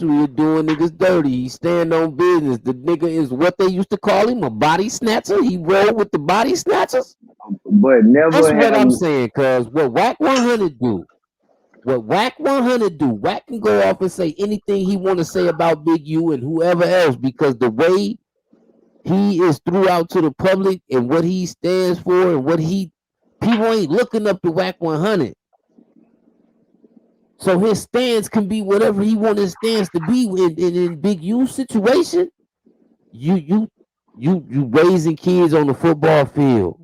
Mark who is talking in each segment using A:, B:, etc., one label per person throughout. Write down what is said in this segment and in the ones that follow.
A: You're doing niggas dirty. He stand on business. The nigga is what they used to call him, a body snatcher. He rolled with the body snatchers.
B: but
A: That's
B: never
A: what
B: have.
A: I'm saying, cuz what Wack 100 do, what Wack 100 do, Wack can go off and say anything he want to say about Big U and whoever else, because the way he is threw out to the public and what he stands for and what he, people ain't looking up to Wack 100. So his stance can be whatever he want his stance to be in Big U situation. You raising kids on the football field.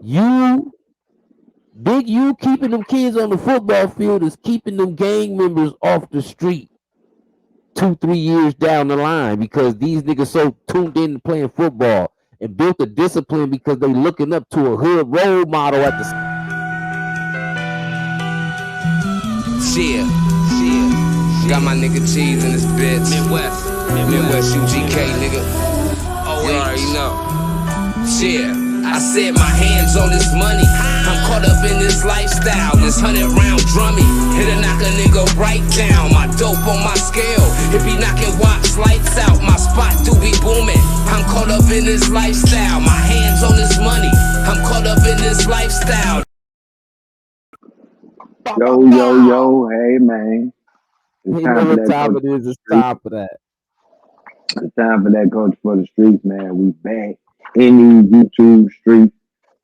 A: You Big U keeping them kids on the football field is keeping them gang members off the street 2-3 years down the line, because these niggas so tuned in to playing football and built a discipline because they looking up to a hood role model at the
C: Got my nigga Cheese in this bitch. Midwest UGK, nigga. Oh, you already know. I said my hands on this money. I'm caught up in this lifestyle. This 100-round drummy. It'll knock a nigga right down. My dope on my scale. It be knocking Wack's lights out. My spot do be booming. I'm caught up in this lifestyle. My hands on this money. I'm caught up in this lifestyle.
B: Yo, hey man. It's time for that
A: time it is, it's time for that.
B: It's time for that coach for the streets, man. We back in these YouTube streets.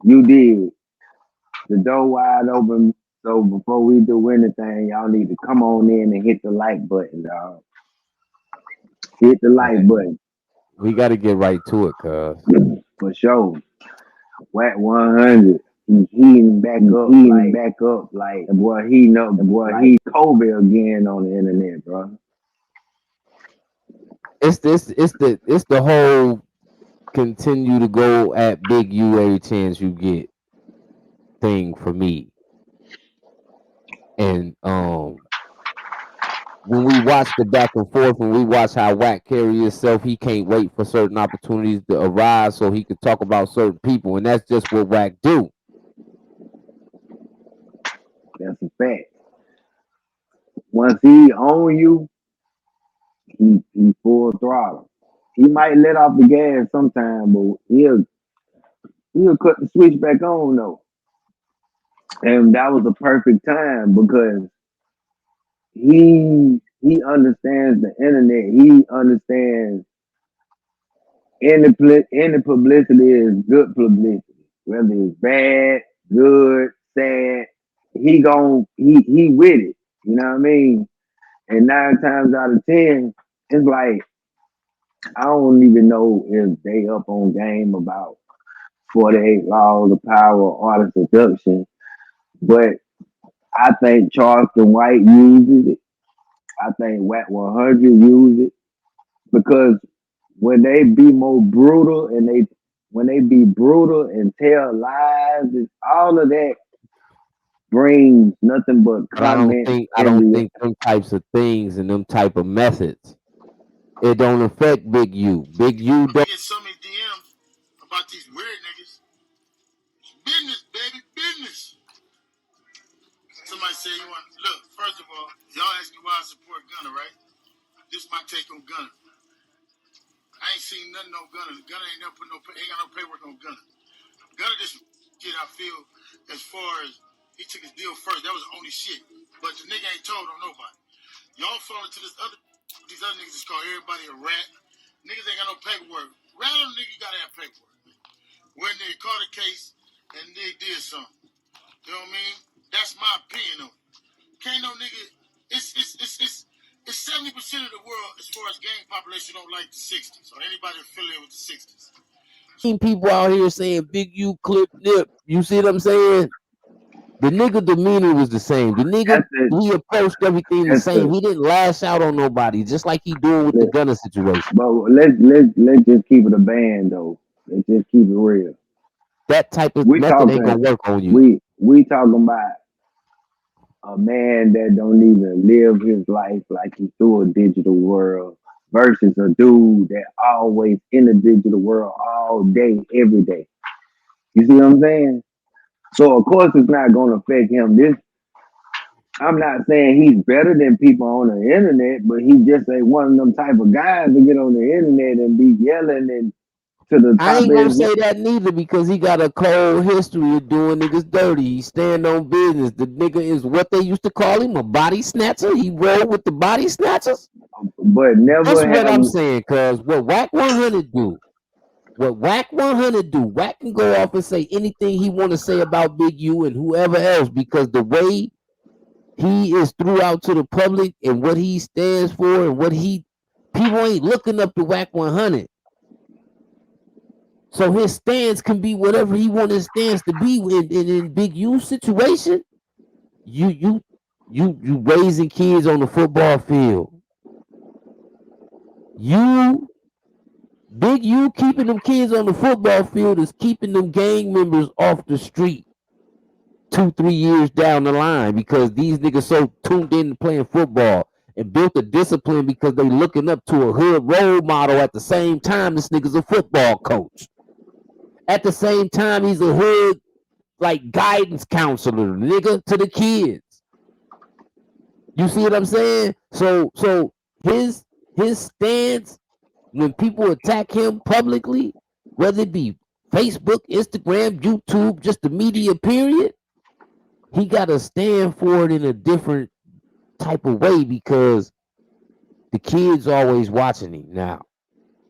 B: You did. The door wide open. So before we do anything, y'all need to come on in and hit the like button, dog. Hit the like button.
A: We got to get right to it, cuz.
B: For sure. Wack 100. He's heating back up like boy he know he Kobe again on the internet, bro.
A: It's the whole continue to go at Big U every chance you get thing for me. And when we watch the back and forth, when we watch how Wack carry himself, he can't wait for certain opportunities to arise so he can talk about certain people, and that's just what Wack do.
B: That's a fact. Once he own you, he full throttle. He might let off the gas sometime, but he'll cut the switch back on though. And that was the perfect time because he understands the internet. He understands any publicity is good publicity, whether it's bad, good, sad. He with it. You know what I mean? And 9 times out of 10, it's like I don't even know if they up on game about 48 laws of power or art of seduction, but I think Charleston White uses it. I think Wack 100 uses it because when they be more brutal and when they be brutal and tell lies, all of that brings nothing but comment.
A: I don't think them types of things and them type of methods, it don't affect Big U. Big U don't
D: get so many DMs about these weird niggas. It's business, baby, business. Somebody say you want look, first of all, y'all ask me why I support Gunna, right? This is my take on Gunna. I ain't seen nothing on Gunna. Gunna ain't never ain't got no paperwork on Gunna. Gunna just shit I feel as far as he took his deal first. That was the only shit. But the nigga ain't told on nobody. Y'all fall into these other niggas just call everybody a rat. Niggas ain't got no paperwork. Rat on nigga, you gotta have paperwork. When they caught a case and they did something. You know what I mean? That's my opinion on it. Can't no nigga. It's 70% of the world as far as gang population don't like the 60s or anybody affiliated with the 60s.
A: seen people out here saying Big U clip nip. You see what I'm saying? The nigga demeanor was the same. The nigga he approached everything the same. He didn't lash out on nobody, just like he doing with the Gunna situation.
B: But let's just keep it a band though. Let's just keep it real.
A: That type of method ain't gonna work on you.
B: We talking about a man that don't even live his life like he's through a digital world versus a dude that always in the digital world all day, every day. You see what I'm saying? So of course it's not gonna affect him. I'm not saying he's better than people on the internet, but he just ain't one of them type of guys to get on the internet and be yelling and to the
A: I
B: top
A: ain't
B: of
A: gonna
B: his
A: say that neither because he got a cold history of doing niggas dirty. He stand on business. The nigga is what they used to call him, a body snatcher. He rolled with the body snatchers.
B: but
A: That's
B: never
A: what
B: have
A: I'm saying, cuz what Wack 100 do, Wack can go off and say anything he want to say about Big U and whoever else because the way he is threw out to the public and what he stands for and what he people ain't looking up to Wack 100. So his stance can be whatever he want his stance to be in Big U situation. You raising kids on the football field. You Big U keeping them kids on the football field is keeping them gang members off the street 2-3 years down the line because these niggas so tuned in to playing football and built a discipline because they looking up to a hood role model at the same time this nigga's a football coach. At the same time, he's a hood like guidance counselor, nigga, to the kids. You see what I'm saying? So his stance when people attack him publicly, whether it be Facebook, Instagram, YouTube, just the media period, he gotta stand for it in a different type of way because the kids always watching him now.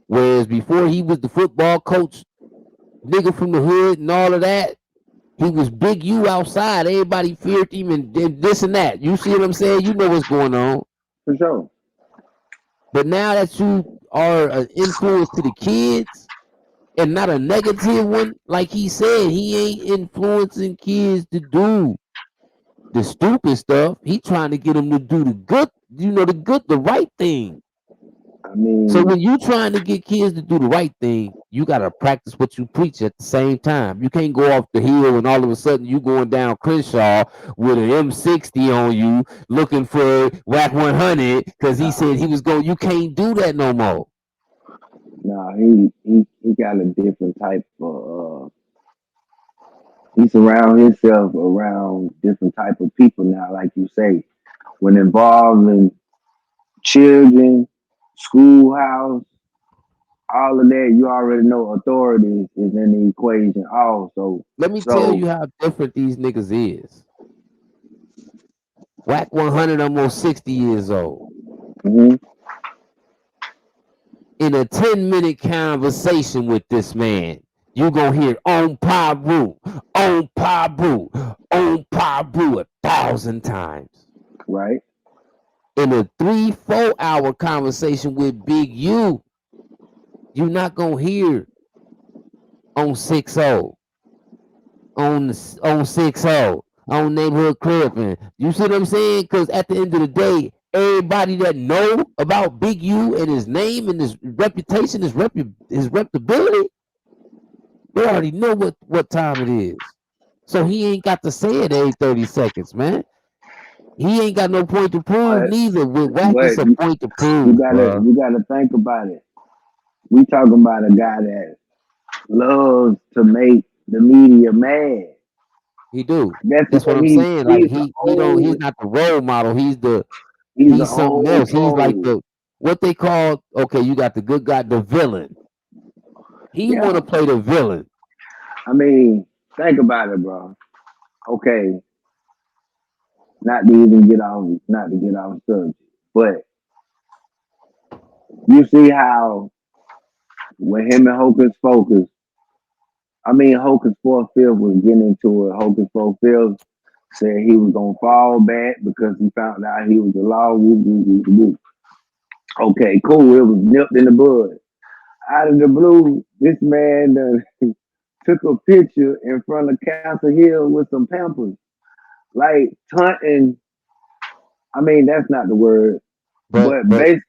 A: Whereas before he was the football coach, nigga from the hood and all of that, he was Big U outside. Everybody feared him and this and that. You see what I'm saying? You know what's going on.
B: for sure.
A: But now that you are an influence to the kids and not a negative one, like he said, he ain't influencing kids to do the stupid stuff. He trying to get them to do the good, the right thing.
B: I mean,
A: So when you trying to get kids to do the right thing, you gotta practice what you preach at the same time. You can't go off the hill and all of a sudden you going down Crenshaw with an M60 on you, looking for Wack 100 because he said he was going. You can't do that no more.
B: nah, he got a different type of. He surround himself around different type of people now, like you say, when involved in children, schoolhouse, all of that. You already know authority is in the equation also.
A: Let me tell
B: So
A: you how different these niggas is. Wack 100 almost 60 years old.
B: mhm,
A: In a 10-minute conversation with this man, you gonna hear on Pabu, on Pabu, on Pabu 1,000 times.
B: right,
A: In a 3-4 hour conversation with Big U, you're not gonna hear on 6-0, on 6-0, on neighborhood cripping. You see what I'm saying? Because at the end of the day, everybody that know about Big U and his name and his reputation, his reputability, they already know what time it is. So he ain't got to say it every 30 seconds, man. He ain't got no point to prove
B: but
A: neither. With Wack,
B: but
A: it's a point to
B: you
A: prove,
B: gotta
A: bro.
B: you gotta think about it. We talking about a guy that loves to make the media mad.
A: He do.
B: That's
A: That's what
B: what
A: I'm saying. Like
B: he's the
A: he's
B: old
A: not the role model.
B: he's the
A: He's something
B: old
A: else. He's like
B: troll.
A: the what they call, okay, you got the good guy, the villain. He
B: Yeah.
A: wanna play the villain.
B: I mean, think about it, bro. Okay, not to get off subject, but you see how when him and Hocus 4 was getting into it. Hocus 4 said he was gonna fall back because he found out he was the law. Woo, woo, woo, woo. Okay, cool. It was nipped in the bud. Out of the blue, this man took a picture in front of Castle Hill with some Pampers, like taunting. I mean, that's not the word,
A: But
B: but
A: but
B: basically,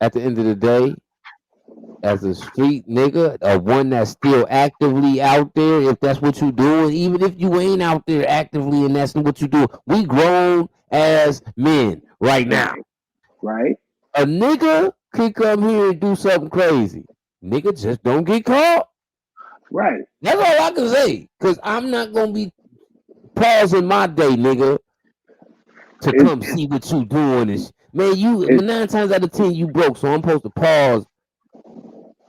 A: at the end of the day, as a street nigga, a one that's still actively out there, if that's what you doing, even if you ain't out there actively and that's what you do, we grown as men right now.
B: right,
A: A nigga can come here and do something crazy. Nigga just don't get caught.
B: right.
A: That's all I can say. Cause I'm not gonna be pausing my day, nigga, to
B: It's
A: come see what you doing. Man, you
B: it's
A: 9 times out of 10 you broke, so I'm supposed to pause,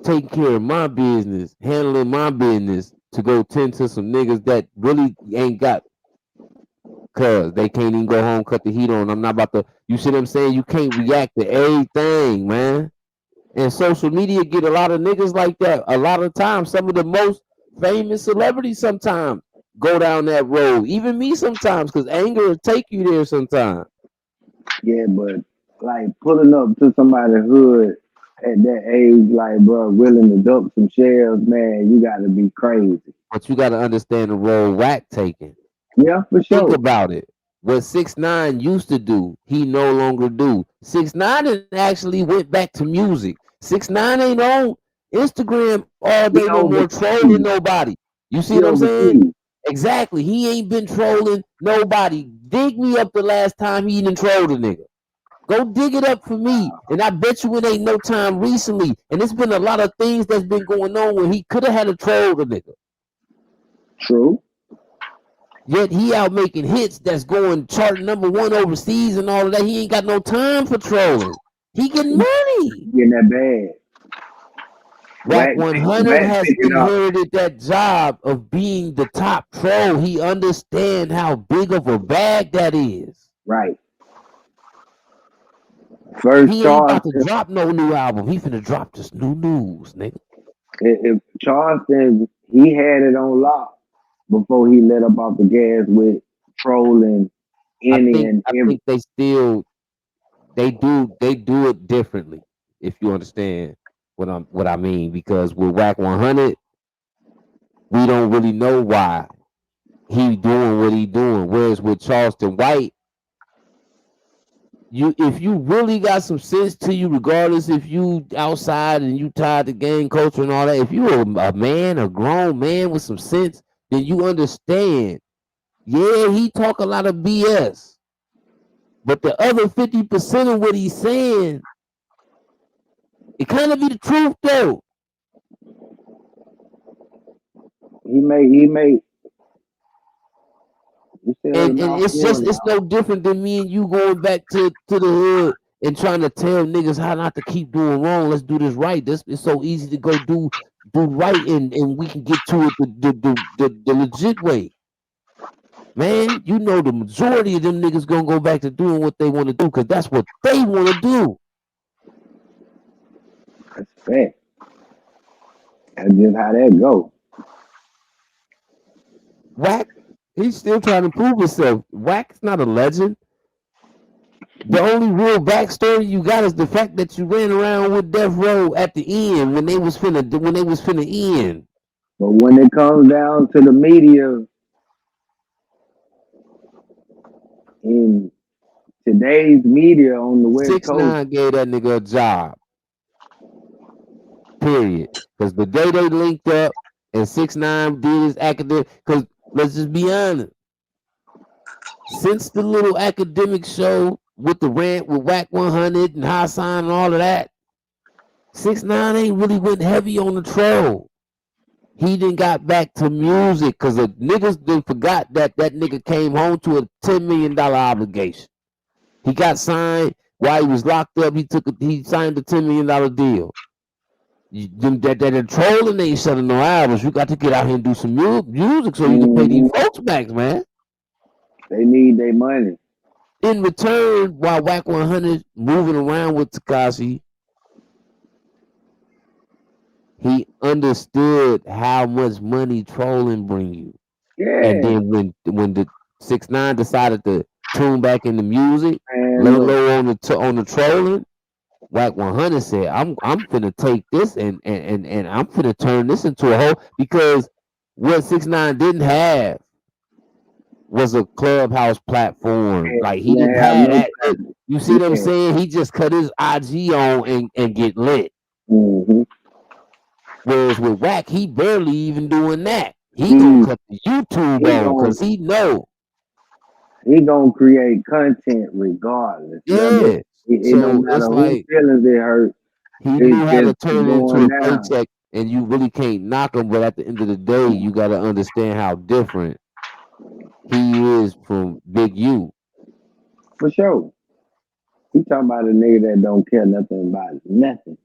A: taking care of my business, handling my business to go tend to some niggas that really ain't got, cause they can't even go home, cut the heat on. I'm not about to. You see what I'm saying? You can't react to everything, man. And social media get a lot of niggas like that. A lot of times, some of the most famous celebrities sometimes go down that road. Even me sometimes, because anger will take you there sometimes.
B: yeah, but like pulling up to somebody's hood at that age, like bro, willing to duck some shells, man, you gotta be crazy.
A: But you got to understand the role Wack taking.
B: Yeah, for
A: Think
B: sure.
A: about it. What 6ix9ine used to do, he no longer do. 6ix9ine actually went back to music. 6ix9ine ain't on Instagram all
B: He
A: day no more trolling
B: overseas.
A: nobody. You see
B: He
A: what I'm saying?
B: overseas.
A: Exactly. He ain't been trolling nobody. Dig me up the last time he even trolled a nigga. Go dig it up for me. And I bet you it ain't no time recently. And it's been a lot of things that's been going on where he could have had a troll the nigga.
B: True.
A: Yet he out making hits that's going chart #1 overseas and all of that. He ain't got no time for trolling. He getting money.
B: Getting that bad.
A: Wack 100
B: Wack
A: has
B: picking up.
A: inherited that job of being the top troll. He understand how big of a bag that is.
B: Right. First
A: He ain't about to
B: Charleston,
A: drop no new album. He finna drop this new news, nigga.
B: if Charleston, he had it on lock before he let up off the gas with trolling any and
A: I
B: every.
A: think they still they do it differently, if you understand what I mean. Because with Wack 100, we don't really know why he doing what he doing. Whereas with Charleston White, if you really got some sense to you, regardless if you outside and you tied to gang culture and all that, if you a man, a grown man with some sense, then you understand. Yeah, he talk a lot of BS, but the other 50% of what he's saying, it kind of be the truth though.
B: He made he said a
A: And
B: mouthful
A: it's
B: now.
A: no different than me and you going back to the hood and trying to tell niggas how not to keep doing wrong. Let's do this right. This it's so easy to go do right and we can get to it the legit way. Man, you know the majority of them niggas gonna go back to doing what they want to do because that's what they want to do.
B: That's fact. That's just how that go.
A: Wack, he's still trying to prove himself. Wack's not a legend. The only real backstory you got is the fact that you ran around with Death Row at the end when they was finna end.
B: But when it comes down to the media in today's media on the West
A: Six
B: Coast,
A: nine gave that nigga a job. Period. Because the day they linked up and 6ix9ine did his academic, because let's just be honest, since the little academic show with the rant with Wack 100 and Hassan and all of that, 6ix9ine ain't really went heavy on the troll. He didn't got back to music because the niggas done forgot that that nigga came home to a $10 million obligation. He got signed while he was locked up. He signed a $10 million deal. That trolling ain't selling no albums. You got to get out here and do some music so you can pay these
B: mhm,
A: folks back, man.
B: they need their money.
A: In return, while Wack 100 moving around with Tekashi, he understood how much money trolling bring you. And
B: Yeah,
A: then when the 6ix9ine decided to tune back into music,
B: man.
A: lay
B: Look,
A: low on the trolling, Wack 100 said, I'm finna take this and I'm finna turn this into a whole because what 6ix9ine didn't have was a clubhouse platform. Like
B: he
A: he
B: didn't
A: didn't
B: have
A: have
B: no
A: that.
B: time.
A: You see what I'm
B: Yeah.
A: saying? He just cut his IG on and get lit.
B: Mm-hmm.
A: Whereas with Wack, he barely even doing that. He gonna
B: He
A: cut the YouTube
B: he
A: on
B: gon'
A: because he know.
B: he gonna create content regardless. Whether
A: Yeah.
B: it don't
A: So it's
B: matter who
A: like
B: feelings it hurt.
A: he knew
B: It's
A: how to
B: just
A: turn it into
B: going
A: a
B: down.
A: paycheck, and you really can't knock him. But at the end of the day, you got to understand how different he is from Big U.
B: For sure. He talking about a nigga that don't care nothing about nothing.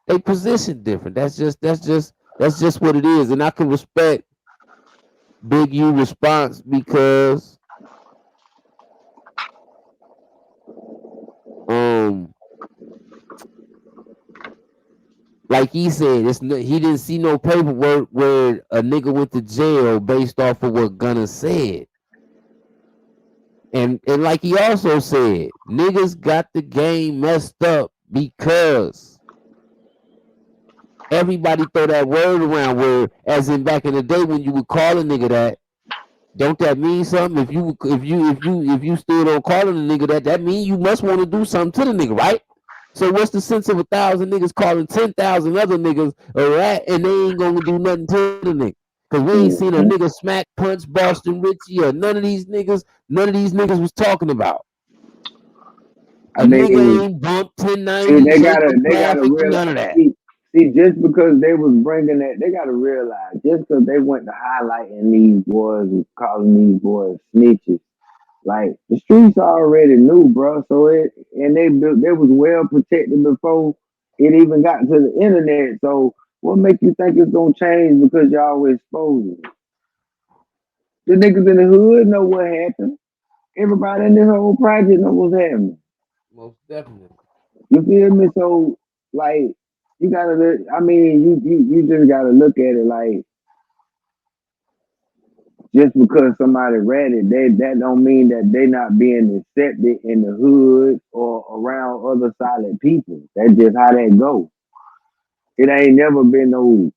A: They position different. That's just what it is. And I can respect Big U response because um like he said, he didn't see no paperwork where a nigga went to jail based off of what Gunna said. And like he also said, niggas got the game messed up because everybody throw that word around where, as in back in the day when you would call a nigga that, don't that mean something? If you still don't call a nigga that, that mean you must want to do something to the nigga, right? So what's the sense of 1,000 niggas calling 10,000 other niggas a rat and they ain't gonna do nothing to the nigga? Cause we ain't seen a
B: Mm-hmm.
A: nigga smack punch Boston Richey or none of these niggas. None of these niggas was talking about.
B: I
A: A nigga
B: mean,
A: ain't bumped
B: see,
A: 1090, shake the
B: they gotta
A: traffic,
B: realize.
A: none of that.
B: See, just because they was bringing that, they gotta realize. Just because they went to highlighting these boys and calling these boys snitches, like the streets already knew, bro. So they was well protected before it even got to the internet. So what make you think it's gonna change because y'all exposing it? The niggas in the hood know what happened. Everybody in this whole project know what's happening.
A: Most definitely.
B: You feel me? So like you gotta look, I mean, you just gotta look at it like just because somebody read it, that don't mean that they not being accepted in the hood or around other solid people. That's just how that go. It ain't never been no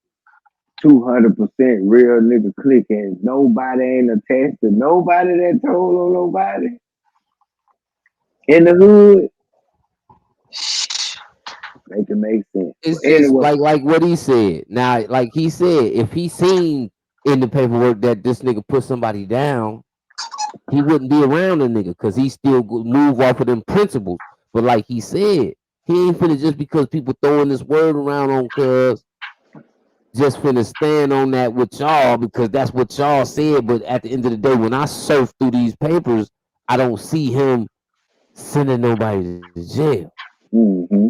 B: 200% real nigga click and nobody ain't attached to nobody that told on nobody in the hood. Make it make sense. But
A: It's just
B: anyway,
A: like what he said. Now, like he said, if he seen in the paperwork that this nigga put somebody down, he wouldn't be around the nigga because he still move off of them principles. But like he said, he ain't finna just because people throwing this word around on cuz just finna stand on that with y'all because that's what y'all said. But at the end of the day, when I surf through these papers, I don't see him sending nobody to jail.
B: hmm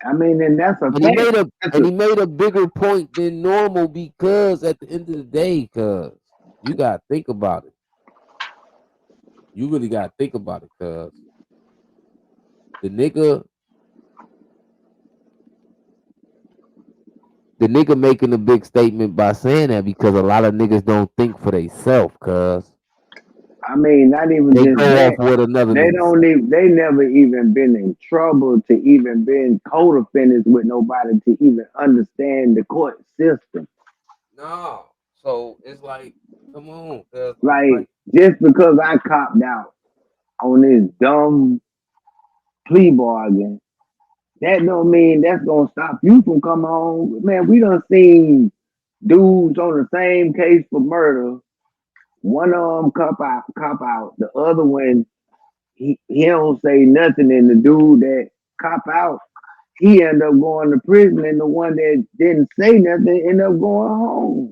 B: I mean, and that's a
A: And he
B: fact.
A: made a
B: That's
A: and
B: a,
A: he made a bigger point than normal because at the end of the day, cuz you gotta think about it. You really gotta think about it, cuz the nigga the nigga making a big statement by saying that because a lot of niggas don't think for themselves, cuz
B: I mean, not even
A: they
B: just
A: go off
B: that.
A: what another
B: They
A: nigga say.
B: don't even. They never even been in trouble to even been co-defendants with nobody to even understand the court system.
A: No. So it's like, come on, cuz
B: Like
A: like
B: just because I copped out on this dumb plea bargain, that don't mean that's gonna stop you from coming home. Man, we done seen dudes on the same case for murder. One of them cop out. The other one, he don't say nothing, and the dude that cop out, he ended up going to prison, and the one that didn't say nothing ended up going home.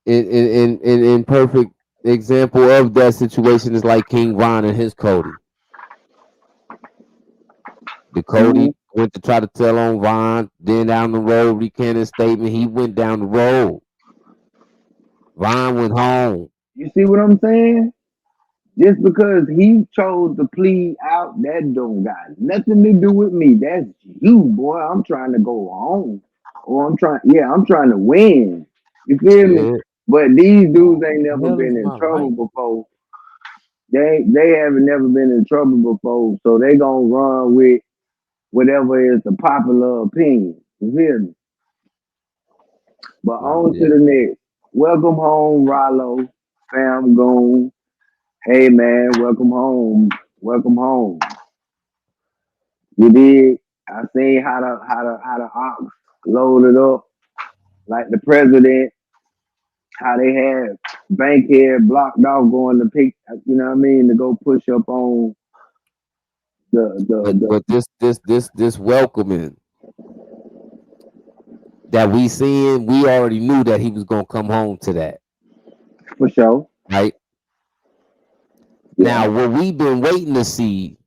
A: in perfect example of that situation is like King Von and his Cody. The
B: Mhm.
A: Cody went to try to tell on Von, then down the road, recanted statement. He went down the road. Von went home.
B: You see what I'm saying? Just because he chose to plead out, that don't got nothing to do with me. That's you, boy. I'm trying to go home. Or I'm trying to win. You feel me?
A: Shit.
B: But these dudes
A: What
B: ain't
A: the
B: never
A: hell is
B: been in
A: my
B: trouble
A: light?
B: before. They haven't never been in trouble before. So they gonna run with whatever is the popular opinion. You feel me? But
A: Most
B: on to the
A: definitely.
B: next. Welcome home, Rollo. Fam Goon. Hey man, welcome home. Welcome home. You did. I seen how the ox loaded up like the president, how they had Bankhead blocked off going to pick, you know what I mean, to go push up on
A: But
B: the
A: this welcoming that we seeing, we already knew that he was gonna come home to that,
B: for sure.
A: right? Now, what we've been waiting to see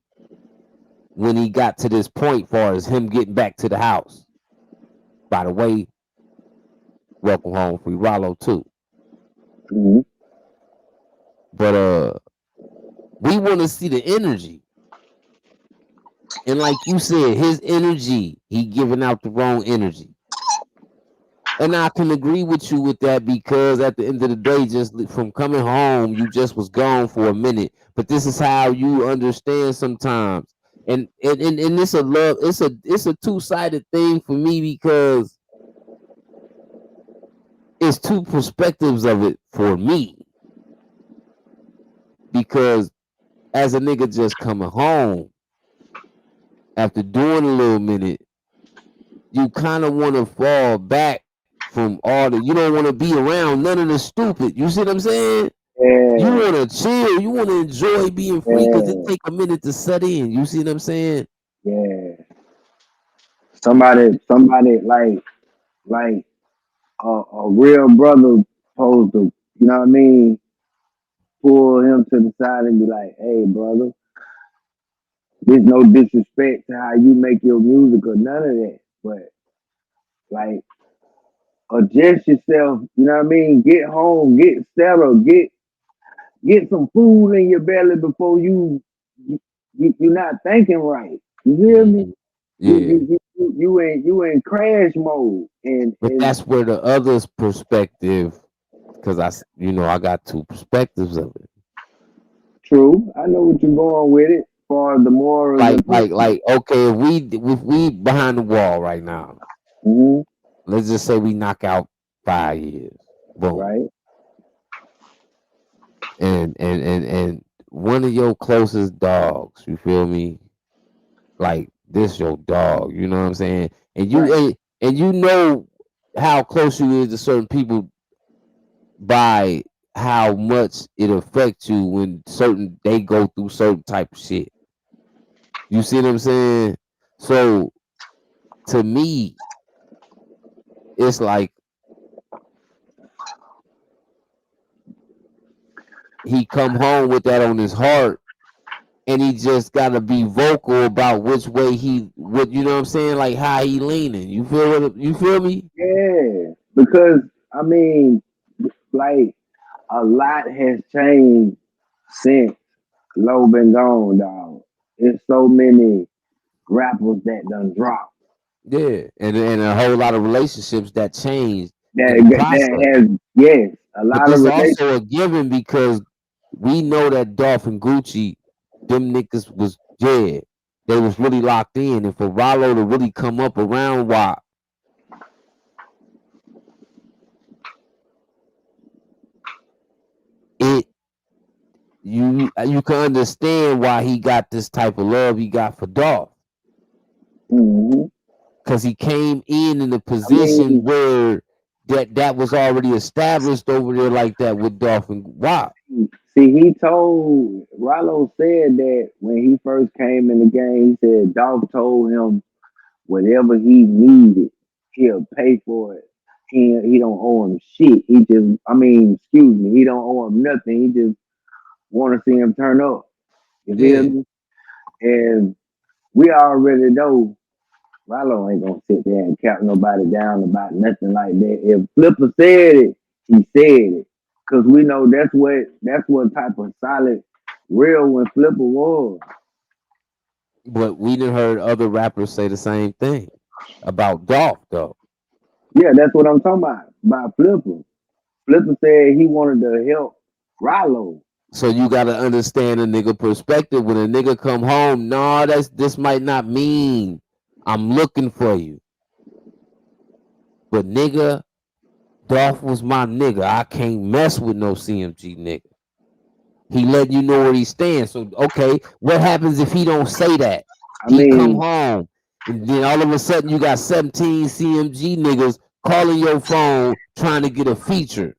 A: when he got to this point, far as him getting back to the house. By the way, welcome home, Free Rollo too.
B: Mm-hmm.
A: But we want to see the energy. And like you said, his energy, he giving out the wrong energy. And I can agree with you with that, because at the end of the day, just from coming home, you just was gone for a minute. But this is how you understand sometimes. And it's a love, it's a two-sided thing for me, because it's two perspectives of it for me. Because as a nigga just coming home after doing a little minute, you kind of want to fall back from all the, you don't want to be around none of the stupid. You see what I'm saying? You
B: Yeah,
A: want to chill. You want to enjoy being free, because it
B: yeah,
A: take a minute to set in. You see what I'm saying?
B: yeah. Somebody like a real brother supposed to, you know what I mean, pull him to the side and be like, "Hey, brother, there's no disrespect to how you make your music or none of that, but like adjust yourself. You know what I mean? Get home, get settled, get some food in your belly before you're not thinking right. You feel me?
A: Mhm. Yeah.
B: You in crash mode,
A: But
B: and
A: that's where the other's perspective, because I got two perspectives of it.
B: true. I know what you're going with it for the morals
A: Like,
B: and principles.
A: okay, if we behind the wall right now,
B: Hmm.
A: let's just say we knock out 5 years, boom,
B: Right?
A: and one of your closest dogs, you feel me? Like, this your dog, you know what I'm saying? And you
B: Right.
A: and you know how close you is to certain people by how much it affects you when they go through certain type of shit. You see what I'm saying? So to me, it's like he come home with that on his heart, and he just gotta be vocal about which way what you know what I'm saying, like how he leaning. You feel me?
B: Yeah. Because I mean, like a lot has changed since Low been gone, dog. There's so many rappers that done dropped.
A: Yeah, and a whole lot of relationships that changed in the
B: That
A: process.
B: has, yes, a
A: But
B: lot of
A: this
B: relationships.
A: also a given, because we know that Dolph and Gucci, them niggas was dead. They was really locked in, and for Rollo to really come up around Wack, it you can understand why he got this type of love he got for Dolph,
B: Hmm.
A: because he came in a
B: I
A: position
B: mean,
A: where that was already established over there like that with Dolph and Wack.
B: see, Rollo said that when he first came in the game, he said Dolph told him whatever he needed, he'll pay for it. He don't owe him shit. Excuse me, he don't owe him nothing. He just want to see him turn up. You feel
A: Yeah,
B: me? And we already know Rollo ain't gonna sit there and count nobody down about nothing like that. If Flipper said it, he said it. Cause we know that's what type of solid real when Flipper was.
A: but we done heard other rappers say the same thing about Dolph though.
B: Yeah, that's what I'm talking about. By Flipper. Flipper said he wanted to help Rollo.
A: So you gotta understand a nigga perspective. When a nigga come home, nah, this might not mean I'm looking for you. But nigga, Dolph was my nigga. I can't mess with no CMG nigga. He letting you know where he stands. So okay, what happens if he don't say that?
B: I
A: He come
B: mean,
A: home, and then all of a sudden you got 17 CMG niggas calling your phone trying to get a feature.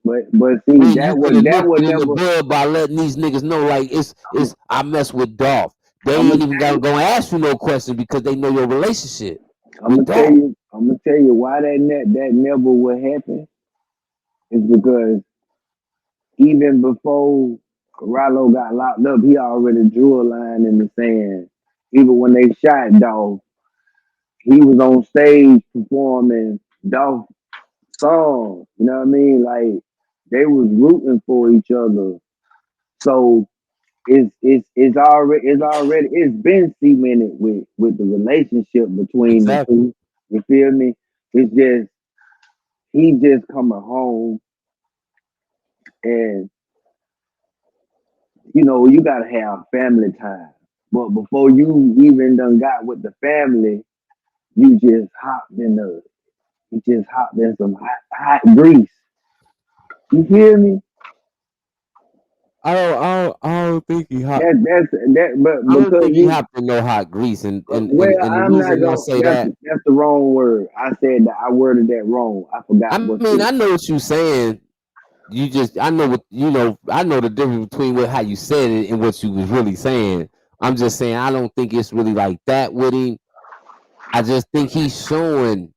B: but see,
A: When
B: that
A: you could
B: would
A: have
B: that
A: nipped
B: would
A: it in the
B: never.
A: bud by letting these niggas know, like,
B: I'm,
A: it's I mess with Dolph. They
B: I'm
A: ain't
B: gonna
A: even
B: tell
A: gonna
B: you.
A: go ask you no question, because they know your relationship
B: I'm
A: with
B: gonna tell
A: Dolph.
B: you. I'm gonna tell you why that never would happen is because even before. Rollo got locked up, he already drew a line in the sand. Even when they shot Dolph, he was on stage performing Dolph song. You know what I mean? Like they was rooting for each other. So it's been cemented with the relationship between the
A: Exactly.
B: two. You feel me? It's just he just coming home and you gotta have family time. But before you even done got with the family, you just hopped in some hot grease. You feel me?
A: I don't think he hot.
B: But
A: I don't
B: because
A: think he
B: you
A: hopped in no hot grease, and
B: well,
A: the
B: I'm not
A: reason I
B: gonna.
A: say that,
B: That's the wrong word. I said that I worded that wrong. I
A: I
B: forgot what
A: mean, I
B: the.
A: know what you're saying. You just, I know what I know the difference between how you said it and what you was really saying. I'm just saying I don't think it's really like that with him. I just think he's showing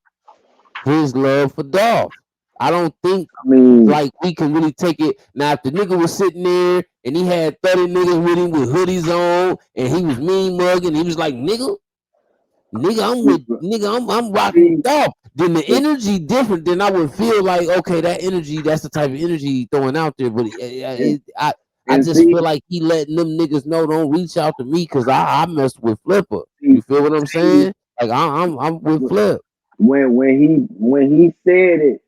A: his love for Dolph. I don't think
B: I mean,
A: like we can really take it. Now, if the nigga was sitting there and he had 30 niggas with him with hoodies on and he was mean mugging, he was like, I'm rocking
B: see,
A: Dolph. Then the energy different. Then I would feel like, okay, that energy, that's the type of energy he throwing out there. But
B: and,
A: I
B: and
A: just
B: see,
A: feel like he letting them niggas know, don't reach out to me because I messed with Flipper.
B: see,
A: You feel what I'm
B: see,
A: saying? Like I'm with Flip.
B: when he said it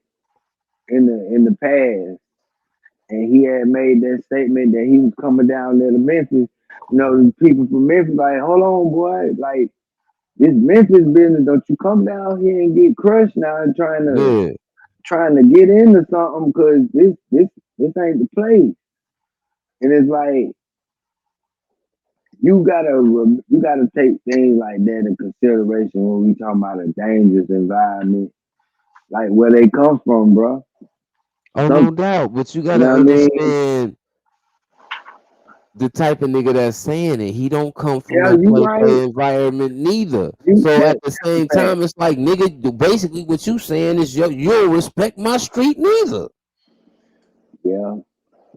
B: in the past, and he had made that statement that he was coming down there to Memphis. The people from Memphis like, hold on, boy, like this Memphis business. Don't you come down here and get crushed now and
A: Yeah.
B: trying to get into something because this ain't the place. And it's like you gotta take things like that in consideration when we talking about a dangerous environment, like where they come from, bro.
A: Oh,
B: Some,
A: no doubt. But you
B: you
A: gotta
B: know what I mean?
A: understand the type of nigga that's saying it. He don't come from
B: Yeah,
A: no
B: you right.
A: play environment neither.
B: You
A: So at the
B: that's
A: same
B: a fact.
A: time, it's like nigga, basically what you saying is you don't respect my street neither.
B: Yeah,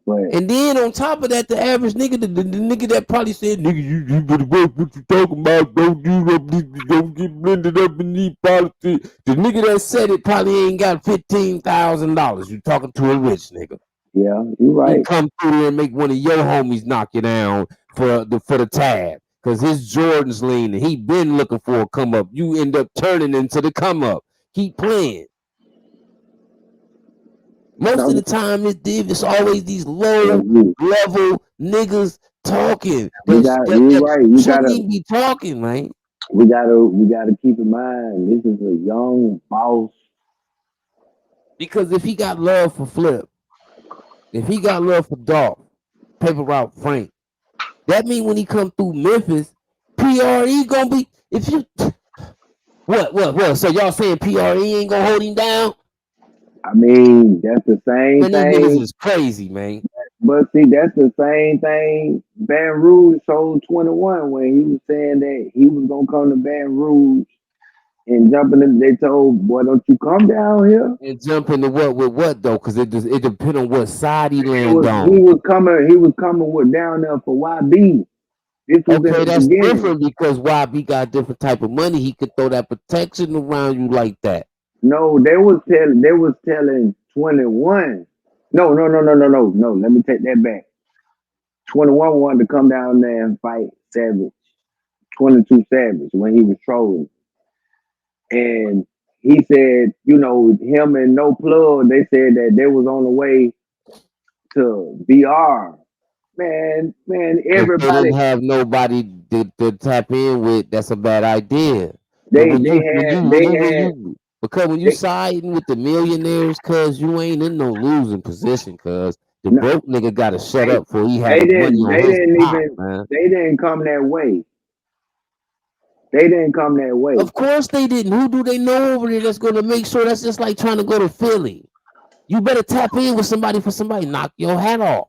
B: but
A: And then on top of that, the average nigga, the nigga that probably said, nigga, you better watch what you talking about. Don't get blended up in these politics. The nigga that said it probably ain't got $15,000. You talking to a rich nigga.
B: yeah, you
A: He
B: right.
A: come through there and make one of your homies knock you down for the tab. Cause his Jordan's leaning. He been looking for a come up. You end up turning into the come up. Keep playing. Most of
B: Some
A: the time, it's always these low
B: you
A: level niggas talking
B: we
A: that
B: got
A: that,
B: you
A: that
B: right. You
A: shouldn't
B: gotta
A: even be talking, man.
B: we gotta keep in mind this is a young boss.
A: Because if he got love for Flip, if he got love for Dolph, Paper Route Frank, that mean when he come through Memphis, PRE gonna be if you what? So y'all saying PRE ain't gonna hold him down?
B: I mean, that's the same
A: Man, these niggas
B: thing.
A: is crazy, man.
B: But see, that's the same thing Baton Rouge told 21 when he was saying that he was gonna come to Baton Rouge and jumping in. They told, boy, don't you come down here.
A: And jump into what with what though? Because it depend on what side he
B: It
A: land
B: was
A: on.
B: he was coming with down there for YB. This was in
A: Okay,
B: the
A: that's
B: beginning.
A: different because YB got different type of money. He could throw that protection around you like that.
B: No, they was telling 21. No. Let me take that back. 21 wanted to come down there and fight Savage, 22 Savage when he was trolling. And he said, him and No Plug, they said that they was on the way to BR. Man,
A: If they
B: everybody
A: didn't have nobody to tap in with, that's a bad idea. But
B: they they had
A: when
B: they had
A: you because when you
B: they
A: siding with the millionaires, cause you ain't in no losing position, cause the
B: no,
A: broke nigga gotta shut
B: they,
A: up before he
B: they
A: have money
B: didn't
A: on
B: they
A: his
B: didn't
A: block,
B: even
A: man.
B: they didn't come that way. They didn't come that way.
A: Of course they didn't. Who do they know over there that's gonna make sure? That's just like trying to go to Philly. You better tap in with somebody for somebody knock your hat off.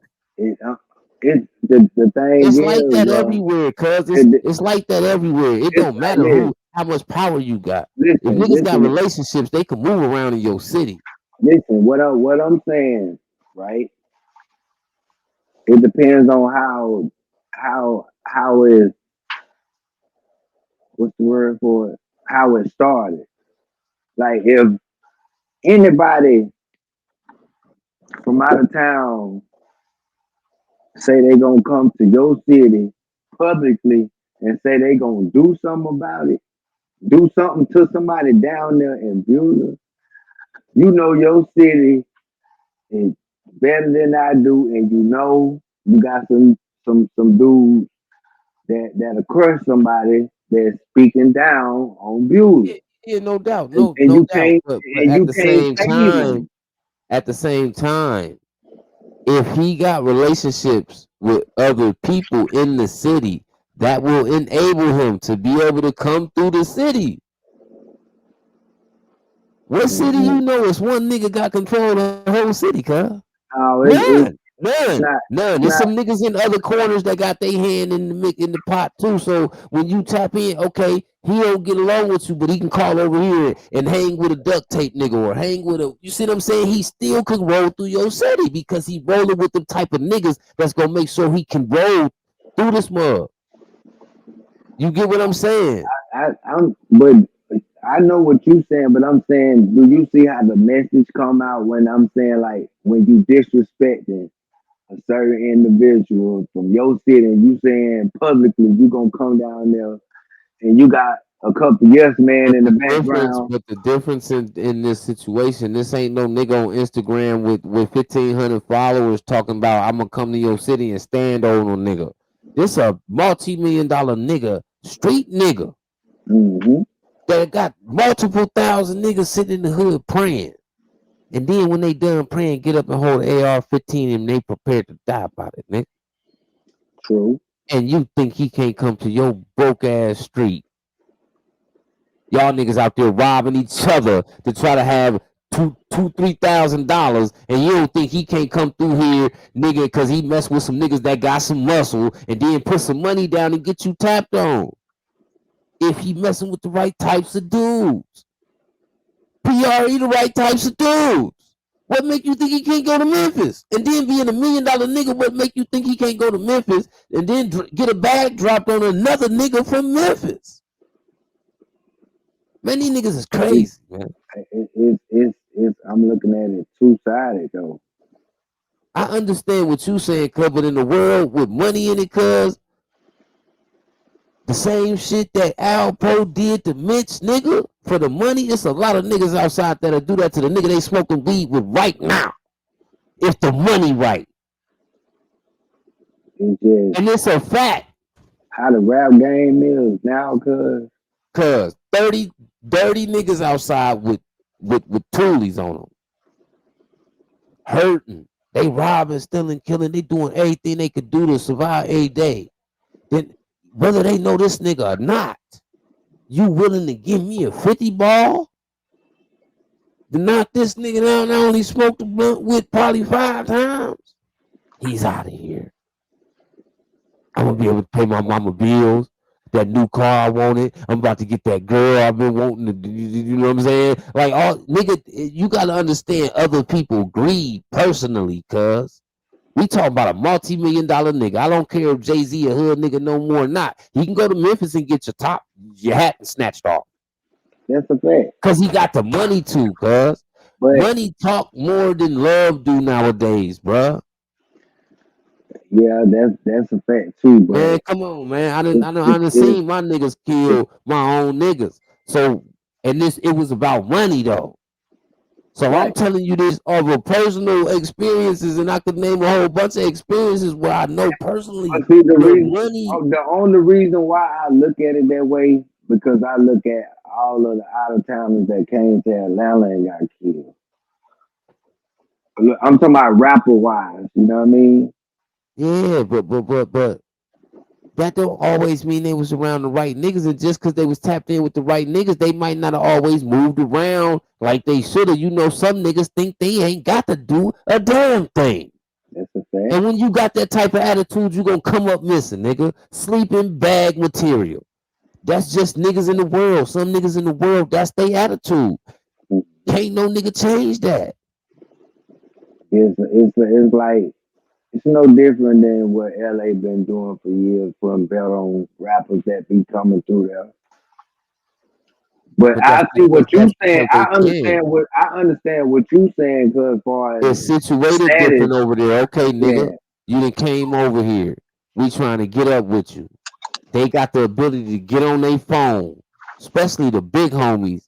B: It, the thing
A: It's like
B: is,
A: that
B: bro.
A: everywhere, cuz
B: It,
A: it's like that everywhere. It
B: it's
A: don't
B: like
A: matter
B: this.
A: how much power you got. If
B: Listen,
A: niggas got
B: listen,
A: relationships, they can move around in your city.
B: listen. What I'm saying, right, it depends on how is what's the word for it? How it started. Like if anybody from out of town say they gonna come to your city publicly and say they gonna do something about it, do something to somebody down there in Beulah, you know your city is better than I do, and you got some dudes that'll crush somebody that's speaking down on Beulah.
A: Yeah, no doubt,
B: And,
A: no
B: you
A: doubt.
B: can't
A: But
B: and
A: at
B: you
A: the
B: can't
A: same
B: save
A: time,
B: them.
A: if he got relationships with other people in the city, that will enable him to be able to come through the city. What city you know is one nigga got control of the whole city, cuz?
B: No,
A: None.
B: not
A: None. There's
B: not
A: some niggas in other corners that got their hand in the pot too. So when you tap in, okay, he don't get along with you, but he can call over here and hang with a duct tape nigga or hang with a. You see what I'm saying? He still could roll through your city because he rolling with the type of niggas that's gonna make sure he can roll through this mud. You get what I'm saying?
B: but I know what you saying, but I'm saying, do you see how the message come out when I'm saying like when you disrespecting a certain individual from your city and you saying publicly you gonna come down there and you got a couple yes men in the background.
A: But the difference in this situation, this ain't no nigga on Instagram with 1,500 followers talking about I'm gonna come to your city and stand on a nigga. This a multi-million-dollar nigga, street nigga
B: Mm-hmm.
A: that got multiple thousand niggas sitting in the hood praying. And then when they done praying, get up and hold an AR-15 and they prepared to die about it, nigga.
B: True.
A: And you think he can't come to your broke ass street? Y'all niggas out there robbing each other to try to have $3,000, and you don't think he can't come through here, nigga, because he messed with some niggas that got some muscle and then put some money down and get you tapped on. If he messing with the right types of dudes, PRE the right types of dudes. What make you think he can't go to Memphis? And then being $1 million nigga, what make you think he can't go to Memphis and then get a bag dropped on another nigga from Memphis? Man, these niggas is crazy, man.
B: I'm looking at it two-sided though.
A: I understand what you saying, cuz, but in the world with money in it, cuz, the same shit that Alpo did to Mitch, nigga, for the money, it's a lot of niggas outside that'll do that to the nigga they smoking weed with right now. If the money right.
B: It's just
A: And it's a fact.
B: how the rap game is now,
A: Cuz 30 dirty niggas outside with toolies on them. Hurting. They robbing, stealing, killing. They doing everything they could do to survive a day. Then whether they know this nigga or not, you willing to give me a 50 ball to knock this nigga down? I only smoked a blunt with probably 5 times. He's out of here. I'm gonna be able to pay my mama bills. That new car I wanted. I'm about to get that girl I've been wanting to. You know what I'm saying? Like, all nigga, you gotta understand other people greed personally, cuz. We talking about a multi-million-dollar nigga. I don't care if Jay-Z a hood nigga no more or not. He can go to Memphis and get your hat snatched off.
B: That's a fact.
A: Cause he got the money to, cuz.
B: But
A: Money talk more than love do nowadays, bruh.
B: yeah, that's a fact too. But
A: Man, come on, man. I
B: it,
A: done
B: it,
A: seen my niggas kill my own niggas. So, and it was about money though. So I'm
B: right.
A: telling you this over personal experiences, and I could name a whole bunch of experiences where I know personally
B: But see,
A: where money.
B: the only reason why I look at it that way because I look at all of the out of towners that came to Atlanta and got killed. Look, I'm talking about rapper wise. You know what I mean?
A: Yeah, but that don't always mean they was around the right niggas, and just because they was tapped in with the right niggas, they might not have always moved around like they should have. You know, some niggas think they ain't got to do a damn thing.
B: That's a fact.
A: And when you got that type of attitude, you gonna come up missing, nigga. Sleeping bag material. That's just niggas in the world. Some niggas in the world, that's their attitude. Can't no nigga change that.
B: It's like It's no different than what LA been doing for years, putting belt on rappers that be coming through there. But
A: But
B: I see what you
A: that's
B: saying.
A: because they can.
B: I understand what you saying. Cause as far as
A: It's situated
B: status,
A: different over there. Okay, nigga,
B: yeah.
A: you done came over here. We trying to get up with you. They got the ability to get on their phone, especially the big homies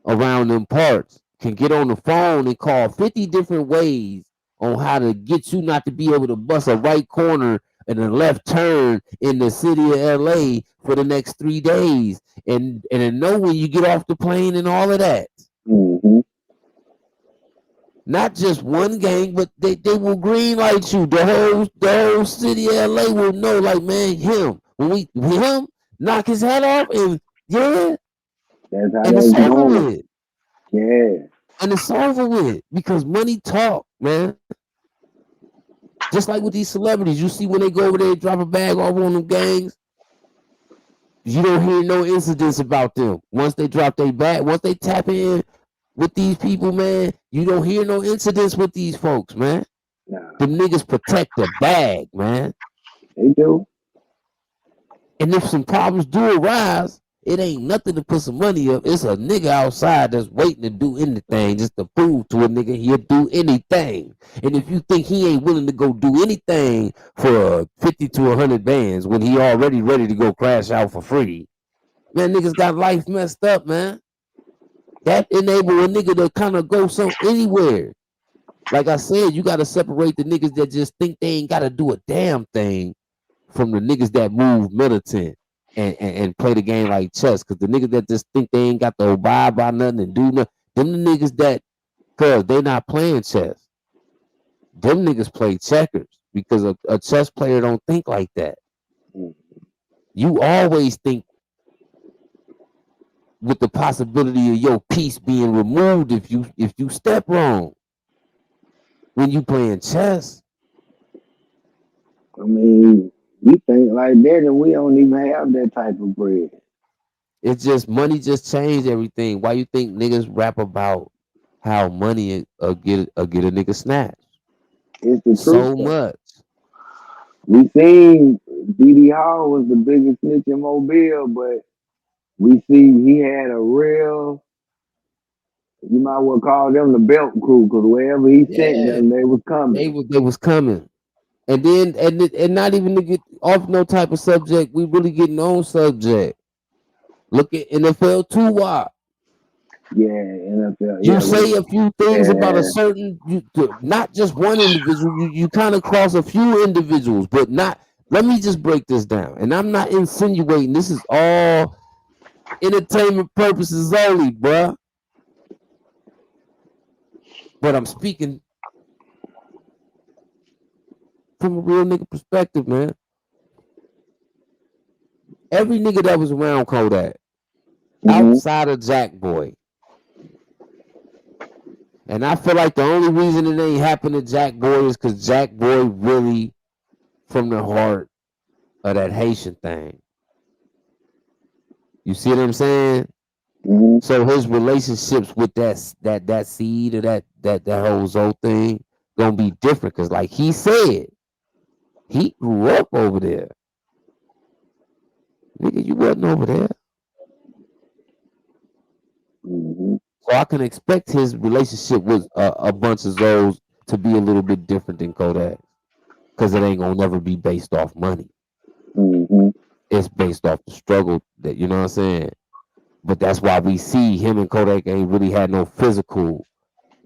A: around them parts can get on the phone and call 50 different ways on how to get you not to be able to bust a right corner and a left turn in the city of LA for the next 3 days and to know when you get off the plane and all of that.
B: Mm-hmm.
A: Not just one gang, but they will green light you. The whole city of LA will know, like, man, him. When him knock his head off and yeah,
B: That's how
A: and it's
B: that's
A: over
B: going.
A: with.
B: Yeah.
A: And it's over with because money talk, man. Just like with these celebrities, you see when they go over there and drop a bag off on them gangs, you don't hear no incidents about them. Once they drop their bag, once they tap in with these people, man, you don't hear no incidents with these folks, man.
B: Nah,
A: Them niggas protect the bag, man.
B: they do.
A: And if some problems do arise, it ain't nothing to put some money up. It's a nigga outside that's waiting to do anything just to prove to a nigga he'll do anything. And if you think he ain't willing to go do anything for 50 to 100 bands when he already ready to go crash out for free, man, niggas got life messed up, man. That enable a nigga to kind of go anywhere. Like I said, you got to separate the niggas that just think they ain't got to do a damn thing from the niggas that move militant and play the game like chess. Cause the niggas that just think they ain't got to abide by nothing and do nothing, them the niggas that, cause they not playing chess. Them niggas play checkers because a chess player don't think like that.
B: Mm.
A: You always think with the possibility of your piece being removed if you step wrong when you playing chess.
B: I mean, we think like that, and we don't even have that type of bread.
A: It's just money just changed everything. Why you think niggas rap about how money get a nigga snatched
B: It's the truth,
A: so
B: though.
A: much?
B: We seen D.D. Hall was the biggest snitch in Mobile, but we see he had a real. You might well call them the belt crew, because wherever he sent
A: Yeah,
B: them, they was
A: they
B: coming.
A: was coming, and then and not even to get off no type of subject. We really getting on subject. Look at NFL 2 Wack.
B: Yeah, NFL.
A: You
B: Yeah,
A: say a few things about a
B: yeah.
A: certain, not just one individual. You kind of cross a few individuals, but not. Let me just break this down, and I'm not insinuating. This is all entertainment purposes only, bruh. But I'm speaking from a real nigga perspective, man. Every nigga that was around Kodak,
B: Mm-hmm.
A: outside of Jack Boy, and I feel like the only reason it ain't happened to Jack Boy is because Jack Boy really from the heart of that Haitian thing. You see what I'm saying?
B: Mm-hmm.
A: So his relationships with that seed or that whole Zoe thing gonna be different because, like he said, he grew up over there. Nigga, you wasn't over there.
B: Mm-hmm.
A: So I can expect his relationship with a bunch of those to be a little bit different than Kodak because it ain't gonna never be based off money.
B: Mm-hmm.
A: It's based off the struggle that you know what I'm saying. But that's why we see him and Kodak ain't really had no physical.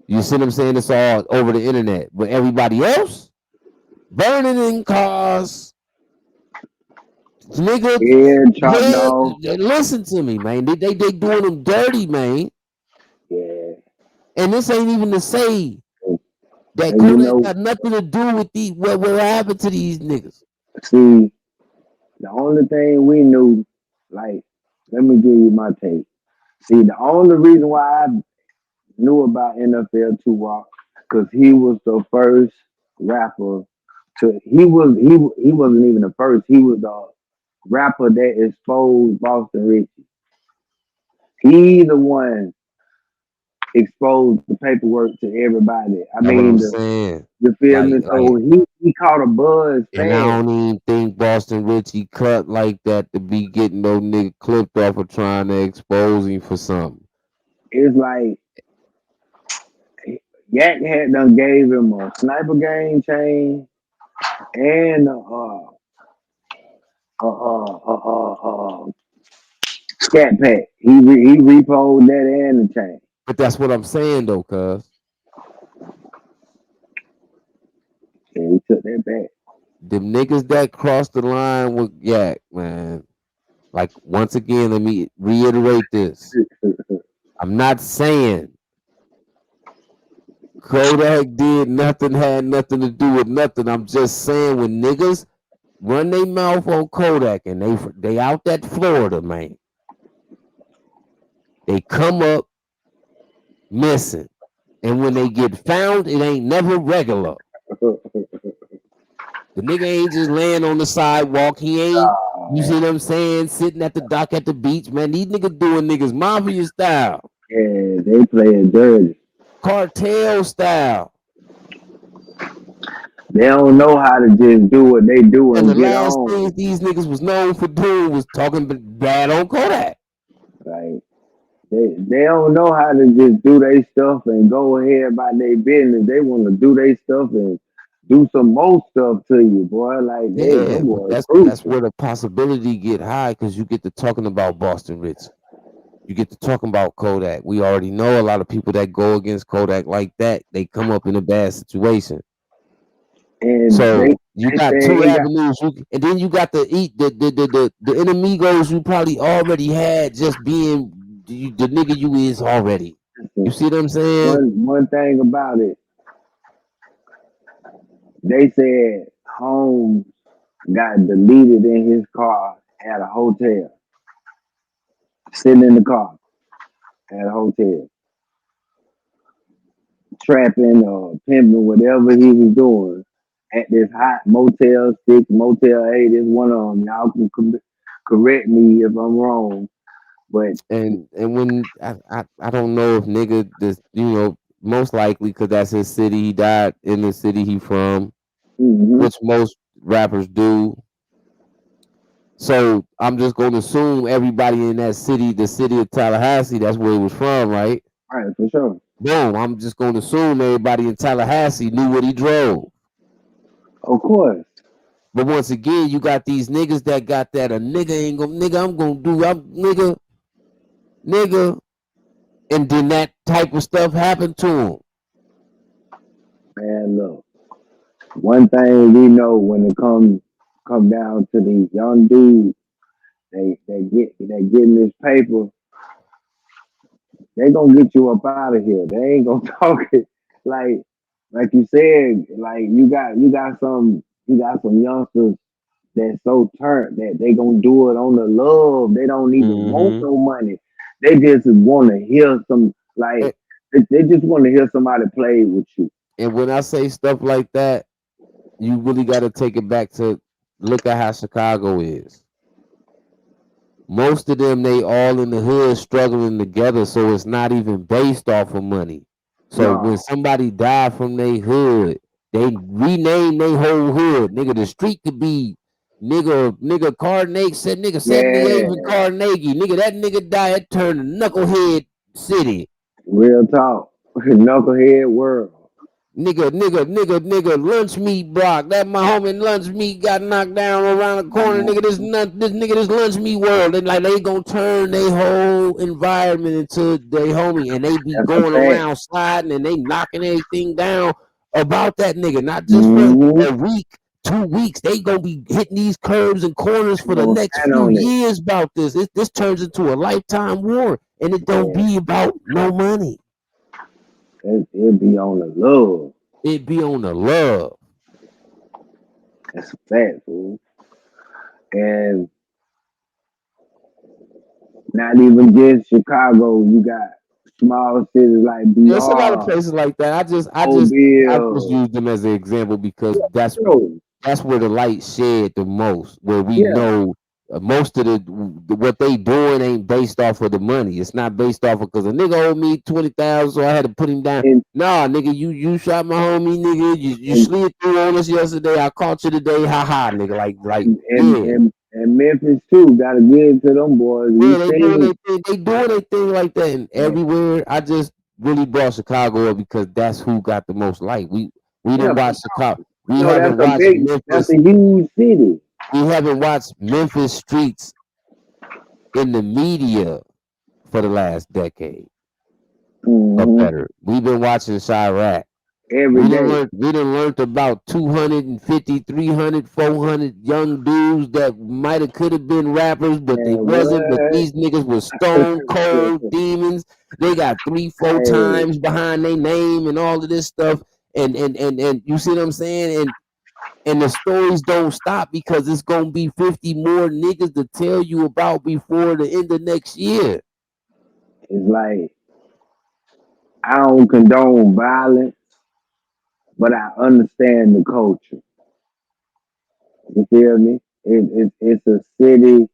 A: You see what I'm saying? It's all over the internet. But everybody else burning in cars, nigga.
B: Yeah, chopped
A: Yeah,
B: off.
A: listen to me, man. They doing them dirty, man.
B: Yeah.
A: And this ain't even to say that
B: And you
A: Kodak
B: know,
A: got nothing to do with what happened to these niggas.
B: see, the only thing we knew, like, let me give you my take. See, the only reason why I knew about NFL 2 Walk, because he was the first rapper to. He wasn't even the first. He was the rapper that exposed Boston Richey. He the one expose the paperwork to everybody. I
A: That's what I'm
B: mean,
A: saying.
B: you feel me?
A: Like,
B: So he caught a buzz
A: and I
B: fast.
A: don't even think Boston Richey cut like that to be getting no nigga clipped off of trying to expose him for something.
B: It's like Yak had done gave him a sniper game chain and a scat pack. He repoed that and the chain.
A: But that's what I'm saying though, cuz
B: And he took that back.
A: them niggas that crossed the line with Yak, man. Like once again, let me reiterate this. I'm not saying Kodak did nothing, had nothing to do with nothing. I'm just saying when niggas run their mouth on Kodak and they out that Florida, man, they come up missing. And when they get found, it ain't never regular. The nigga ain't just laying on the sidewalk. He ain't, you see what I'm saying, sitting at the dock at the beach, man. These niggas doing niggas mafia style,
B: Yeah, they playing dirty.
A: cartel style.
B: They don't know how to just do what they do
A: And
B: and
A: the
B: get
A: last
B: on.
A: things these niggas was known for doing was talking bad on Kodak.
B: Like they don't know how to just do their stuff and go ahead about their business. They want to do their stuff and do some more stuff to you, boy. Like
A: Yeah,
B: them
A: but
B: boys
A: that's
B: crucial.
A: where the possibility get high because you get to talking about Boston Richey. You get to talking about Kodak. We already know a lot of people that go against Kodak like that. They come up in a bad situation.
B: And
A: So you
B: they
A: got
B: say
A: two
B: he got
A: avenues, and then you got the enemigos you probably already had just being the nigga you is already. You see what I'm saying?
B: one thing about it. They said Holmes got deleted in his car at a hotel, sitting in the car at a hotel, trapping or pimping, whatever he was doing at this hot Motel 6, Motel 8 is one of them. Y'all can correct me if I'm wrong, but
A: And when I don't know if nigga this most likely because that's his city. He died in the city he from,
B: mm-hmm,
A: which most rappers do. So I'm just going to assume everybody in that city, the city of Tallahassee, that's where he was from, right?
B: right, for sure.
A: Boom. I'm just going to assume everybody in Tallahassee knew what he drove.
B: Of course.
A: But once again, you got these niggas that got that a nigga ain't gonna nigga. I'm gonna do I'm nigga, and then that type of stuff happened to him.
B: Man, look. One thing we know when it come down to these young dudes, they getting this paper, they gonna get you up out of here. They ain't gonna talk it like you said, like you got some youngsters that's so turned that they gonna do it on the love. They don't even want
A: Mm-hmm.
B: no money. They just wanna hear some like
A: And,
B: they just wanna hear somebody play with you.
A: and when I say stuff like that, you really got to take it back to look at how Chicago is. Most of them, they all in the hood struggling together, so it's not even based off of money. So when
B: No.
A: somebody died from their hood, they rename their whole hood. Nigga, the street could be nigga Carnegie said nigga 78
B: Yeah.
A: with Carnegie. Nigga, that nigga died, it turned to Knucklehead City.
B: Real talk. Knucklehead world.
A: Nigga, lunch meat block. That my homie lunch meat got knocked down around the corner. Nigga, this lunch meat world. And like they gonna turn their whole environment into their homie, and they be
B: That's a
A: going
B: fact.
A: around sliding and they knocking everything down about that nigga. Not just for
B: Mm-hmm.
A: a week, 2 weeks. They gonna be hitting these curves and corners
B: They
A: for the
B: gonna
A: next
B: stand
A: few
B: on it.
A: years about this. This turns into a lifetime war, and it don't
B: Yeah.
A: be about no money.
B: It'll be on the love.
A: It be on the love.
B: That's a fact, fool. And not even just Chicago. You got small cities like
A: There's a lot of
B: BR,
A: places like that. I just
B: Mobile.
A: use them as an example because
B: Yo,
A: that's where the light shed the most, where we
B: yeah,
A: know most of what they doing ain't based off of the money. It's not based off of because a nigga owed me 20,000, so I had to put him down.
B: and
A: Nah, nigga, you shot my homie, nigga. You
B: and
A: slid through on us yesterday. I caught you today. Ha ha, nigga. Like
B: and,
A: yeah.
B: and, and Memphis too. Gotta give it to them boys.
A: Yeah,
B: You
A: they doing
B: seen
A: their thing. They doing their thing like that and
B: it.
A: everywhere. I just really brought Chicago up because that's who got the most light. We
B: Yeah,
A: didn't
B: for
A: watch Chicago.
B: sure.
A: We
B: No,
A: haven't watched
B: that's
A: Memphis.
B: a huge city.
A: We haven't watched Memphis streets in the media for the last decade or
B: Hmm.
A: better. We've been watching Chirac.
B: Every day.
A: We done learned about 250, 300, 400 young dudes that might have could have been rappers, but they
B: Man,
A: wasn't. But
B: what?
A: these niggas was stone cold demons. They got 3, 4
B: Hey,
A: times behind their name and all of this stuff. And you see what I'm saying? And the stories don't stop because it's gonna be 50 more niggas to tell you about before the end of next year.
B: it's like I don't condone violence, but I understand the culture. You feel me? It's a city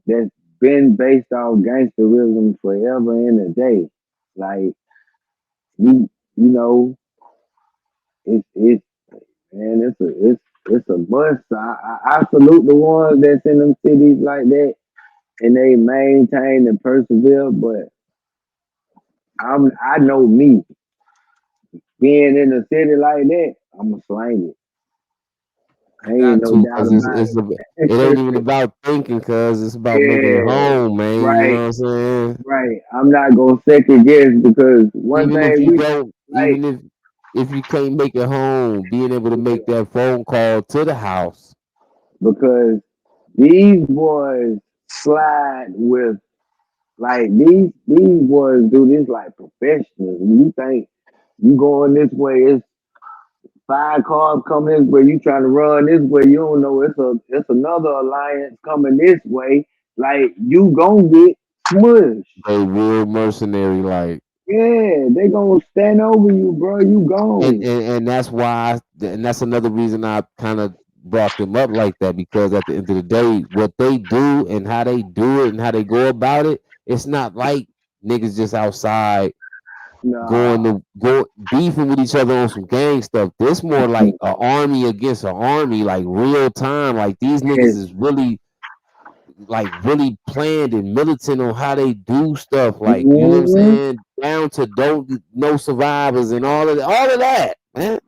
B: that's been based off gangsterism forever and a day. Like you know, it's man, it's a must. I salute the ones that's in them cities like that and they maintain and persevere. But I know me being in a city like that, I'ma slang it.
A: You
B: Ain't
A: got
B: no
A: to,
B: doubt
A: cause
B: about
A: it ain't
B: it.
A: even about thinking, cause it's about making it
B: Yeah,
A: home, man. You know
B: right,
A: what I'm saying?
B: right. I'm not gonna second guess because one
A: Even if
B: thing
A: you
B: we
A: don't,
B: like
A: even if you can't make it home, being able to make that phone call to the house.
B: because these boys slide with like these boys do this like professionals. You think you going this way, it's 5 cars coming this way, you trying to run this way, you don't know it's another alliance coming this way. Like you gonna get smushed.
A: They real mercenary, like,
B: Yeah, they gonna stand over you, bro. You
A: and
B: gone.
A: and, and that's why, and that's another reason I kind of brought them up like that because at the end of the day, what they do and how they do it and how they go about it, it's not like niggas just outside going
B: Nah.
A: to go beefing with each other on some gang stuff. This more like an army against an army, like real time. Like these niggas
B: Yes.
A: is really planned and militant on how they do stuff. Like you know what I'm
B: Mhm.
A: saying, down to don't no survivors and all of that. Man,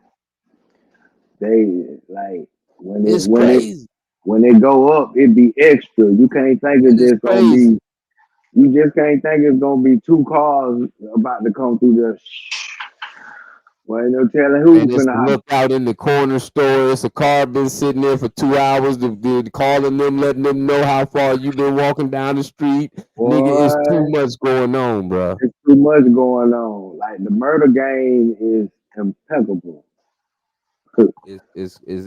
B: They like when it
A: it's
B: when it
A: crazy.
B: when it go up, it be extra. You can't think
A: It
B: it's
A: is
B: just gonna
A: crazy.
B: be. You just can't think it's gonna be 2 cars about to come through the. Well, ain't no telling who's
A: And it's
B: gonna
A: to
B: hop.
A: look out in the corner store. It's a car been sitting there for 2 hours, calling them, letting them know how far you been walking down the street. Nigga, it's too
B: Boy,
A: much going on, bro.
B: it's too much going on. Like the murder game is impeccable.
A: And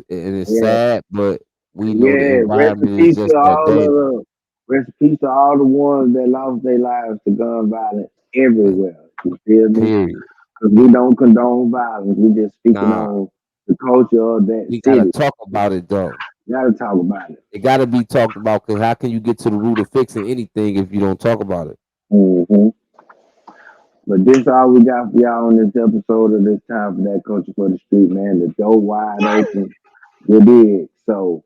A: it's
B: Yeah,
A: sad, but we know the
B: yeah.
A: environment is just that dangerous.
B: Rest in peace to all the ones that lost their lives to gun violence everywhere. You feel me?
A: Period.
B: Because we don't condone violence. We just speaking
A: Nah,
B: on the culture of that
A: we gotta
B: city.
A: talk about it though.
B: Gotta talk about it.
A: It gotta be talked about because how can you get to the root of fixing anything if you don't talk about it?
B: Hmm. But this all we got for y'all on this episode of this time for that culture for the street, man. The door wide open. You dig? So